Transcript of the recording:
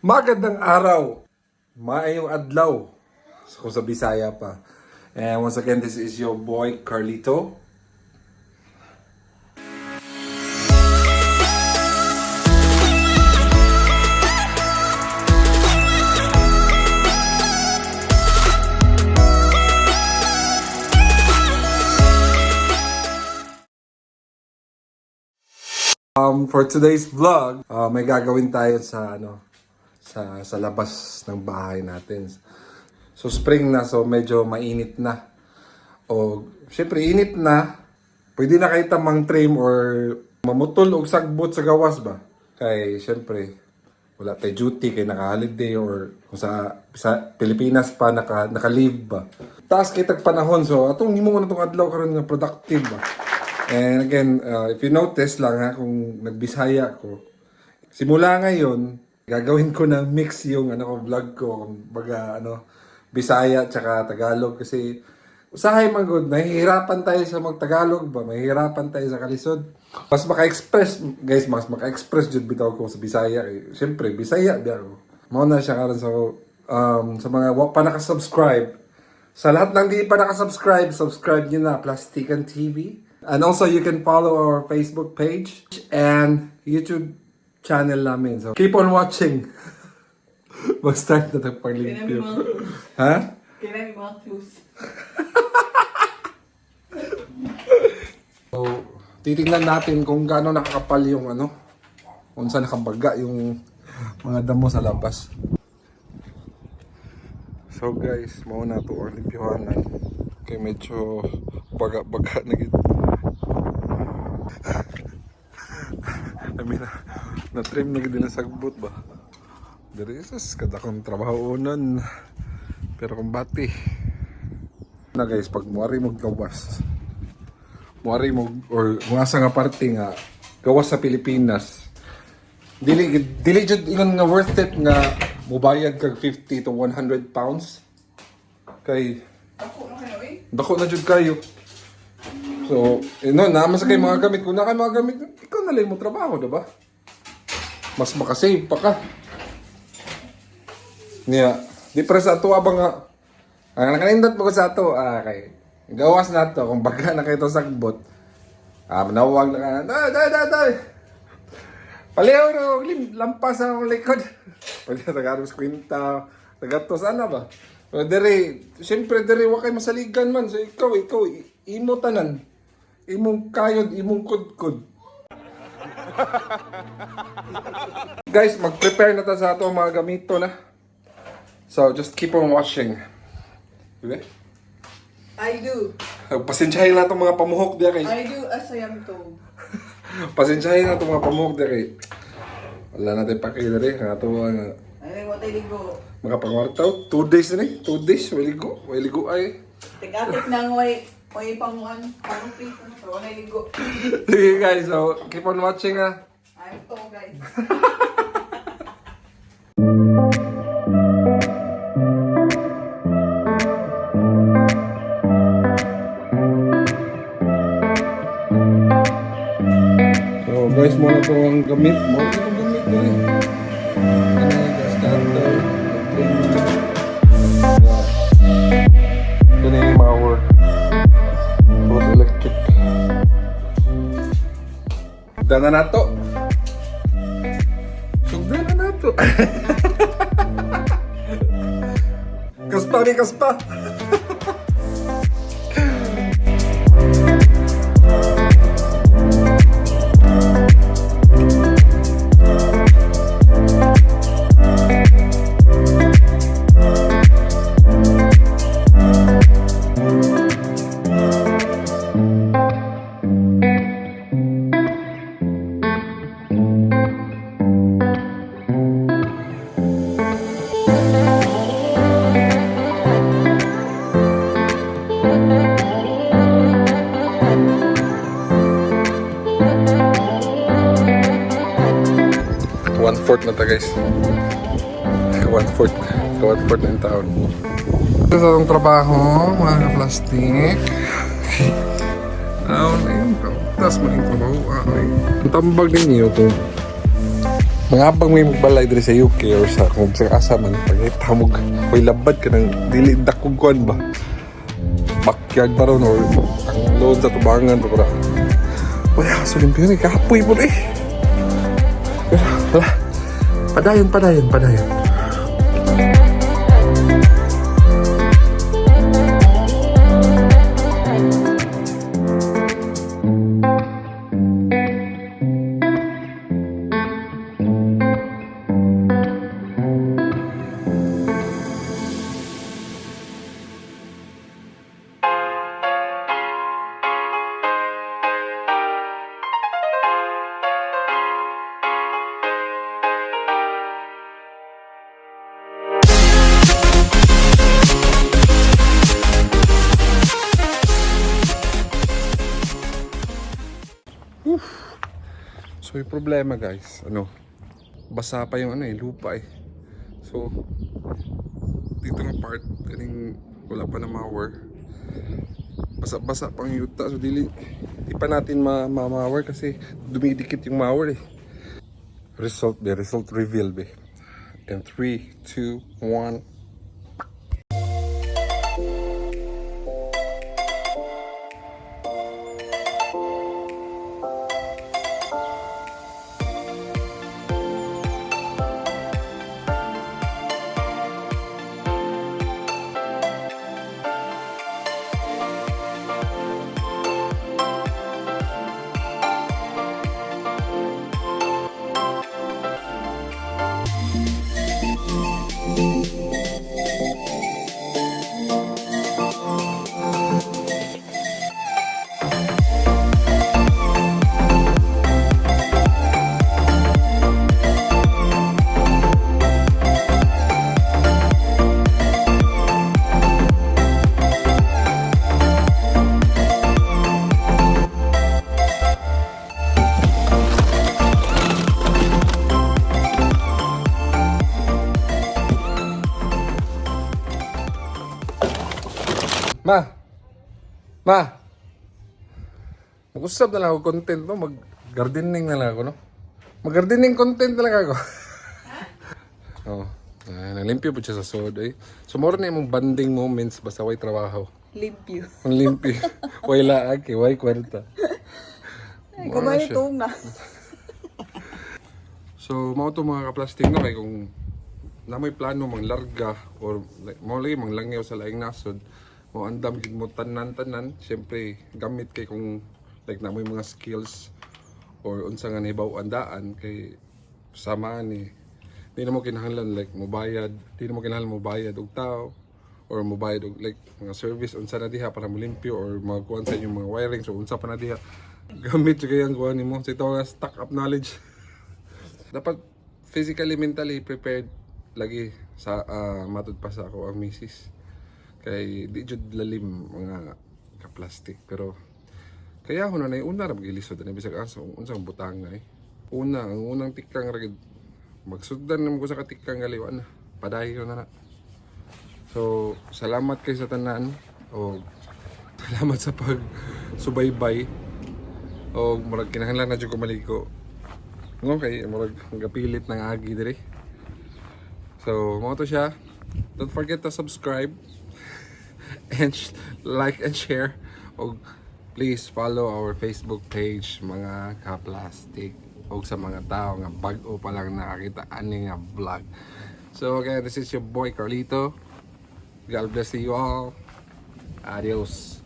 Magandang araw, maayong adlaw, kung sa Bisaya pa. And once again, this is your boy Carlito. For today's vlog, may gagawin tayo sa labas ng bahay natin. So spring na, so medyo mainit na. O syempre init na, pwede na kayo tamang trim or mamutol o sagbot sa gawas ba? Kay syempre wala tayo duty, kay naka-holiday or kung sa Pilipinas pa naka-leave ba. Taas kitag panahon, so atong himo na itong adlaw karon nga productive ba. And again, if you notice lang ha, kung nagbisaya ko, simula ngayon, gagawin ko na mix yung vlog ko, baga Bisaya at Tagalog kasi usahay man good, nahihirapan tayo sa mag-Tagalog ba, mahihirapan tayo sa kalisod. Mas maka-express, guys, mas maka-express jud bitaw ko sa Bisaya. Siyempre, Bisaya biya ko. Mao na siya karon sa mga wa pa naka-subscribe. Sa lahat ng di pa naka-subscribe, subscribe niyo na Plastikan TV. And also, you can follow our Facebook page and YouTube channel namin. So, keep on watching. Mag-start na ito pag-limpyo. Ha? Kailan yung mga clues? So, titingnan natin kung gaano nakakapal yung kung saan nakabaga yung mga damo sa labas. So guys, mauna ito ang limpyohanan. Kaya medyo baga-baga na gito. I mean, na-trim na gito na sagbot ba? Dari isas, kada kong trabaho unan. Pero kung bati. Na guys, pag muwari mo gawas. Muwari mo, or kung asa nga parte nga, gawas sa Pilipinas. Dili jud ingon nga worth it nga mubayad kag 50 to 100 pounds. Kay dako na jud kayo. So, naman sa kay mga gamit. Kung na kay mga gamit, ikaw na lang mo trabaho, diba? Mas makasave pa ka. Niya, di para sa ato abang nga, ang nakanindot mo ko sa ato, kay gawas na to, kung baga na kayo ito sagbot, manawag na ka, day! Palihaw na, lampas na akong likod. Pwede na tagarus kwinta, tagatos, ba? So, siyempre, wak kayo masaligan man. So, ikaw, imo tanan. Imong kayod, imong kudkud. Guys, mag-prepare na ta sa ato mga gamito na. So, just keep on watching. Okay? I do. Pasensyahin na itong mga pamuhok diya kay. I do as I am told. Pasensyahin na itong mga pamuhok diya kay. Wala natin pakita rin. Nga ito nga. Ay, what I ligo. Mga pangwartaw. 2 days na rin. 2 days. Waligo ay. Tig-atik na may panguan. Pang-please. So, what I ligo. Okay guys, so keep on watching ha. I'm told, guys. So guys, mo na itong gamit. Mo na itong gamit na rin. Starter. Ito na yung mga work. Both electric. Dana na to. Sugdan na to. Kaspa rin, kaspa. One-fourth na ta guys. One-fourth na yung taon. Ito sa itong trabaho, mga plastic. Tapos maging trabaho. Ang tambag ninyo ito. Mga abang may magbalay diri sa UK or sa kung sa asa man pagkita mo ko'y labad ka ng dili dakong kuan ba backyard ba ron or ang load sa tubangan pa para wala ka sa Olympia kahapoy po eh wala padayon So yung problema guys, basa pa yung lupa eh. So dito ng part, kaning wala pa na mower. Basa-basa pang yuta, so di pa natin ma-mower kasi dumidikit yung mower eh. Result reveal be. And 3, 2, 1. Ma! Mag-usap na lang ako content no? Mag-gardening na lang ako, no? Mag-gardening content na lang ako. Oh, nalimpyo po siya sa sod, eh. So, more na yung banding moments basta way trabaho. Limpyo. Ang limpyo. Way laag, way kwarta. Ay, kamay ito na. So, mga ito mga kaplastic na kay kung na may plano manglarga or mo lagi manglangyaw sa laing nasod mo andam gid mo tanan syempre gamit kay kung like na mo mga skills or unsa nga nahibaw andaan kay samaan ni di na mo kinahanglan like mobayad di na mo kinahanglan mobayad og tao or mobayad og like mga service unsa na diha para molimpyo or magkuan sa inyong mga wiring so unsa pa na diha gamit jud kay ang kuan nimo sa ito nga stock up knowledge dapat physically mentally prepared lagi sa matud pa sa ako ang misis kay di jud lalim mga ka-plastic pero kaya ho na una ra magilisod na bisag aso unsang butang eh ang unang tikang ra gid magsugdan namo ko sa katikang galiwa na padayon na so salamat kay sa tanan o salamat sa pag subaybay o murag kinahanglan na jud ko maliko kay murag gapilit ng agi diri so mo to siya don't forget to subscribe and like and share o please follow our Facebook page mga ka-plastic o sa mga tao nga bag-o pa lang nakakita ani nga vlog so okay this is your boy Carlito God bless you all adios